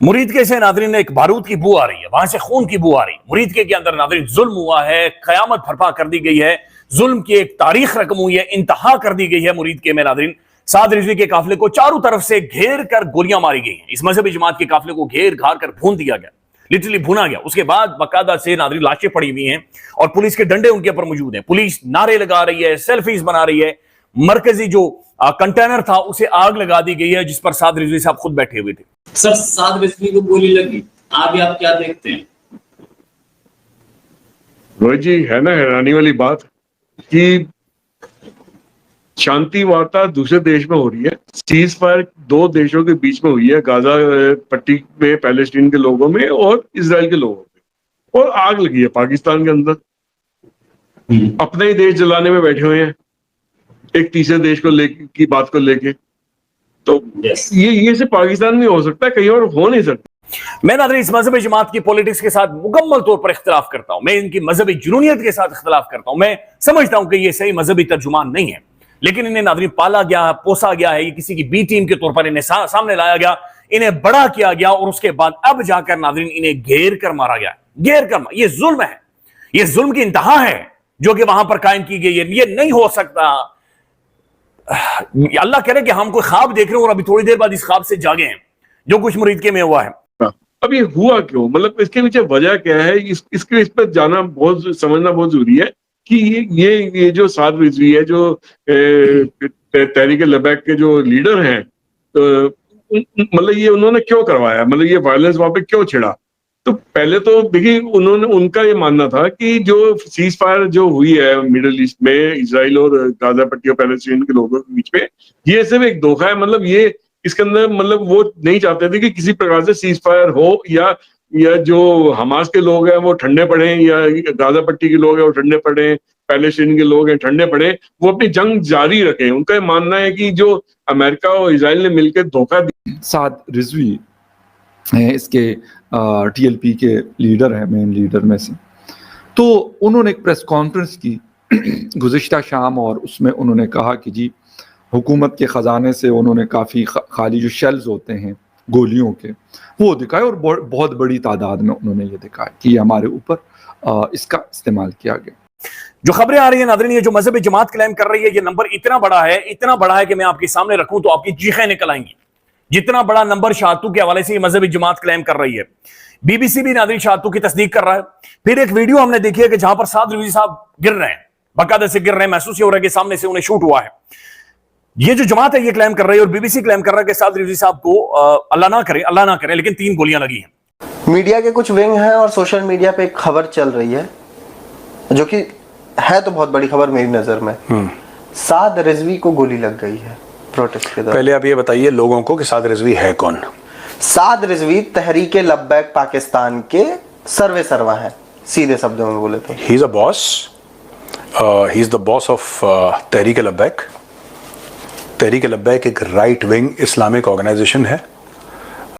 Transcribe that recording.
मुरीदके से नादरीन एक बारूद की बू आ रही है, वहां से खून की बू आ रही है। मुरीदके के अंदर नादरीन जुल्म हुआ है, कयामत भरपा कर दी गई है, जुल्म की एक तारीख रकम हुई है, इंतहा कर दी गई है। मुरीदके में नादरीन साद रिजवी के काफिले को चारों तरफ से घेर कर गोलियां मारी गई हैं। इस मजहबी जमात के काफिले को घेर घार कर भून दिया गया, लिटरली भुना गया। उसके बाद बाकायदा से नादरीन लाशें पड़ी हुई हैं और पुलिस के डंडे उनके ऊपर मौजूद हैं। पुलिस नारे लगा रही है, सेल्फीज बना रही है। मरकजी जो कंटेनर था उसे आग लगा दी गई है, जिस पर साद रिजवी साहब खुद बैठे हुए थे। सर, साद रिजवी को गोली लगी, आप क्या देखते हैं? रोहित जी, है ना हैरानी वाली बात कि शांति वार्ता दूसरे देश में हो रही है, सीज फायर दो देशों के बीच में हुई है, गाजा पट्टी में पैलेस्टीन के लोगों में और इजराइल के लोगों में, और आग लगी है पाकिस्तान के अंदर। अपने ही देश जलाने में बैठे हुए हैं एक तीसरे देश को की बात को लेके। तो ये सिर्फ पाकिस्तान में हो सकता है, कहीं और हो नहीं सकता। मैं नादरीन इस मजहबी जमात की पॉलिटिक्स के साथ मुकम्मल तौर पर इख्तिलाफ करता हूं, मैं इनकी मजहबी जुनूनियत के साथ इख्तिलाफ करता हूं। मैं समझता हूं कि ये सही मजहबी तर्जुमान नहीं है, लेकिन इन्हें नादरीन पाला गया, पोसा गया है, ये किसी की बी टीम के तौर पर इन्हें सामने लाया गया, इन्हें बड़ा किया गया और उसके बाद अब जाकर नादरीन इन्हें घेर कर मारा गया। घेर कर, ये जुल्म है, ये जुल्म की इंतहा है जो कि वहां पर कायम की गई है। ये नहीं हो सकता। अल्लाह करे कि हम कोई ख्वाब देख रहे हैं और अभी थोड़ी देर बाद इस ख्वाब से जागे हैं, जो कुछ मुरीदके में हुआ है। अब ये हुआ क्यों, मतलब इसके पीछे वजह क्या है, इसके इस पर जाना बहुत, समझना बहुत जरूरी है कि ये जो साद रिजवी है, जो तहरीक लबैक के जो लीडर हैं, मतलब ये उन्होंने क्यों करवाया, मतलब ये वायलेंस वहां पे क्यों छिड़ा। तो पहले तो देखिए, उनका ये मानना था कि जो सीज फायर जो हुई है मिडिल ईस्ट में, इजराइल और गाजा पट्टी और पैलेस्टीन के लोगों के बीच में, ये सिर्फ एक धोखा है। मतलब ये इसके अंदर, मतलब वो नहीं चाहते थे कि किसी प्रकार से सीज फायर हो, या जो हमास के लोग हैं वो ठंडे पड़े, या गाजा पट्टी के लोग हैं वो ठंडे पड़े, पैलेस्टीन के लोग हैं ठंडे पड़े, वो अपनी जंग जारी रखें। उनका ये मानना है कि जो अमेरिका और इजराइल ने मिलकर धोखा दिया। साद रिजवी इसके टीएलपी के लीडर हैं, मेन लीडर में से। तो उन्होंने एक प्रेस कॉन्फ्रेंस की गुज़िश्ता शाम, और उसमें उन्होंने कहा कि जी हुकूमत के ख़जाने से उन्होंने काफ़ी खाली जो शेल्स होते हैं गोलियों के, वो दिखाए, और बहुत बड़ी तादाद में उन्होंने ये दिखाया कि ये हमारे ऊपर इसका इस्तेमाल किया गया। जो खबरें आ रही है नादरीन, ये जो मजहबी जमात क्लेम कर रही है, ये नंबर इतना बड़ा है, इतना बड़ा है कि मैं आपके सामने रखूं तो आपकी चीखें निकल आएंगी। जितना बड़ा नंबर शाहतू के हवाले से ये मजहबी जमात क्लेम कर रही है। बीबीसी भी नादरीन शाहतू की तस्दीक कर रहा है। फिर एक वीडियो हमने देखी है कि जहां पर साद रिजवी साहब गिर रहे हैं, बाकायदा से गिर रहे हैं, महसूस हो रहा है कि सामने से उन्हें शूट हुआ है। ये जो जमात है ये क्लेम कर रही है, और बीबीसी क्लेम कर रहा है कि साद रिजवी साहब को अल्लाह ना करे, लेकिन 3 गोलियां लगी हैं। मीडिया के कुछ विंग हैं और सोशल मीडिया पे एक खबर चल रही है, जो कि है तो बहुत बड़ी खबर मेरी नजर में। साद रिजवी को गोली लग गई है प्रोटेस्ट के दौरान। पहले आप ये बताइए लोगों को कि साद रिजवी है कौन? साद रिजवी तहरीक लब्बैक पाकिस्तान के सर्वा है, सीधे शब्दों में बोले तो। He is a boss, he is the boss of Tehreek Labbaik. Tehreek Labbaik एक राइट विंग इस्लामिक ऑर्गेनाइजेशन है